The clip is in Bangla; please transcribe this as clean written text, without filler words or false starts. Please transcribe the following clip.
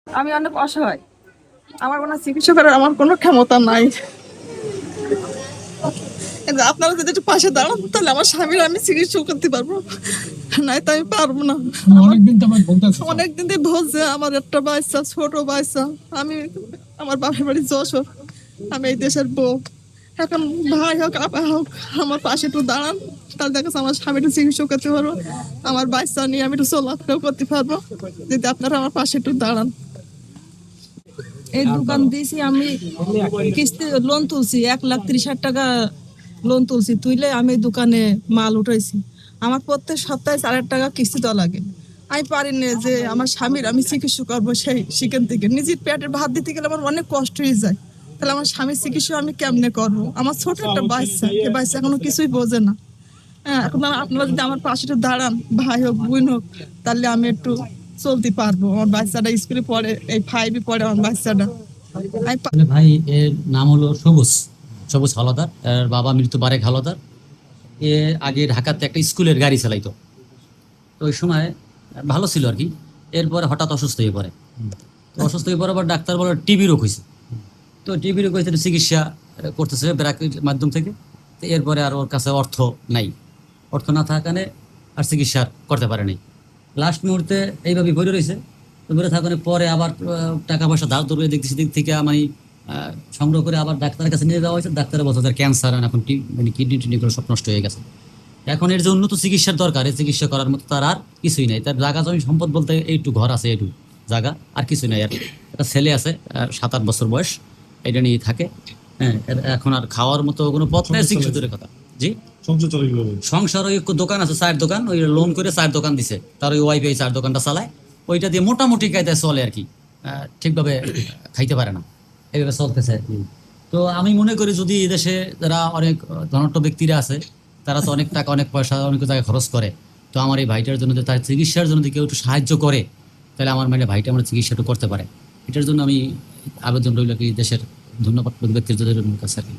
আমি অনেক অসহায়, আমার কোনো চিকিৎসা করার আমার কোনো ক্ষমতা নাই। কিন্তু আপনারা যদি একটু পাশে দাঁড়ান তাহলে আমার স্বামীর আমি চিকিৎসা করতে পারবো, নাই তো আমি পারবো না। অনেকদিন তো আমার বলতেছে অনেকদিন দিয়ে বলছে আমার একটা বাচ্চা, ছোট বাচ্চা, আমি আমার বাপের বাড়ি যশোর, আমি এই দেশের বউ। এখন ভাই হোক আপা হোক আমার পাশে একটু দাঁড়ান, তাহলে দেখা যাচ্ছে আমার স্বামী একটু চিকিৎসা করতে পারবো, আমার বাচ্চা নিয়ে আমি একটু চলাফেরাও করতে পারবো, যদি আপনারা আমার পাশে একটু দাঁড়ান। এই দোকান দিয়েছি আমি, কিস্তি লোন তুলছি 1,30,000 টাকা লোন তুলছি, তুইলে আমি এই দোকানে মাল উঠাইছি। আমার প্রত্যেক সপ্তাহে 4,000 টাকা কিস্তি দেওয়া লাগে। আমি পারি না যে আমার স্বামীর আমি চিকিৎসা করবো, সেই সেখান থেকে নিজের পেটের ভাত দিতে গেলে আমার অনেক কষ্ট হয়ে যায়। তাহলে আমার স্বামীর চিকিৎসা আমি কেমনে করবো? আমার ছোট একটা বাচ্চা, এই বাচ্চা এখনো কিছুই বোঝে না। হ্যাঁ, এখন আপনারা যদি আমার পাশে একটু দাঁড়ান, ভাই হোক বোন হোক, তাহলে আমি একটু চলতে পারবো। আমার বাচ্চাটা স্কুলে পড়ে, এই 5-এ পড়ে আমার বাচ্চাটা। ভাই এর নাম হলো সবুজ সবুজ হাওলাদার। এর বাবা মৃত্যু বারেক হাওলাদার। এ আগে ঢাকাতে একটা স্কুলের গাড়ি চালাইতো। তো ওই সময় ভালো ছিল আর কি। এরপরে হঠাৎ অসুস্থ হয়ে পড়ে। তো অসুস্থ হয়ে পড়ে আবার ডাক্তার বলে টিবি রোগ হয়েছে। তো টিবি রোগ হয়েছে, চিকিৎসা করতেছে ব্র্যাকের মাধ্যম থেকে। তো এরপরে আর ওর কাছে অর্থ নাই, অর্থ না থাকার কারণে আর চিকিৎসা করতে পারে নাই। লাস্ট মুহূর্তে এইভাবে ভরে রয়েছে। তো ভরে থাকার পরে আবার টাকা পয়সা ধার ধরে দেখতেছি, দিক থেকে আমি সংগ্রহ করে আবার ডাক্তারের কাছে নিয়ে যাওয়া হয়েছে। ডাক্তারের বলছে তার ক্যান্সার, এখন মানে কিডনি টিডনি করে সব নষ্ট হয়ে গেছে। এখন এর যে উন্নত চিকিৎসার দরকার, এই চিকিৎসা করার মতো তার আর কিছুই নাই। তার জায়গা জমি সম্পদ বলতে এইটু ঘর আছে, এইটু জায়গা, আর কিছুই নাই। আর একটা ছেলে আছে 7-8 বছর বয়স, এটা নিয়ে থাকে। হ্যাঁ, এখন আর খাওয়ার মতো কোনো পথ নেই, চিকিৎসা দূরের কথা। জি, সংসার ওই দোকান আছে, চায়ের দোকান, ওই লোন করে চায়ের দোকান দিছে, তার ওই ওয়াইফ এই চায়ের দোকানটা চালায়। ওইটা দিয়ে মোটামুটি কায়দায় চলে আর কি। ঠিকভাবে খাইতে পারে না, এইভাবে চলতেছে। তো আমি মনে করি যদি দেশে যারা অনেক ধনাঢ্য ব্যক্তিরা আছে, তারা তো অনেক টাকা অনেক পয়সা অনেক জায়গায় খরচ করে। তো আমার এই ভাইটার জন্য তার চিকিৎসার জন্য কেউ একটু সাহায্য করে, তাহলে আমার মানে ভাইটা আমার চিকিৎসা একটু করতে পারে। এটার জন্য আমি আবেদন রইল কি দেশের ধন্যবাদ ব্যক্তির কাছে আর কি।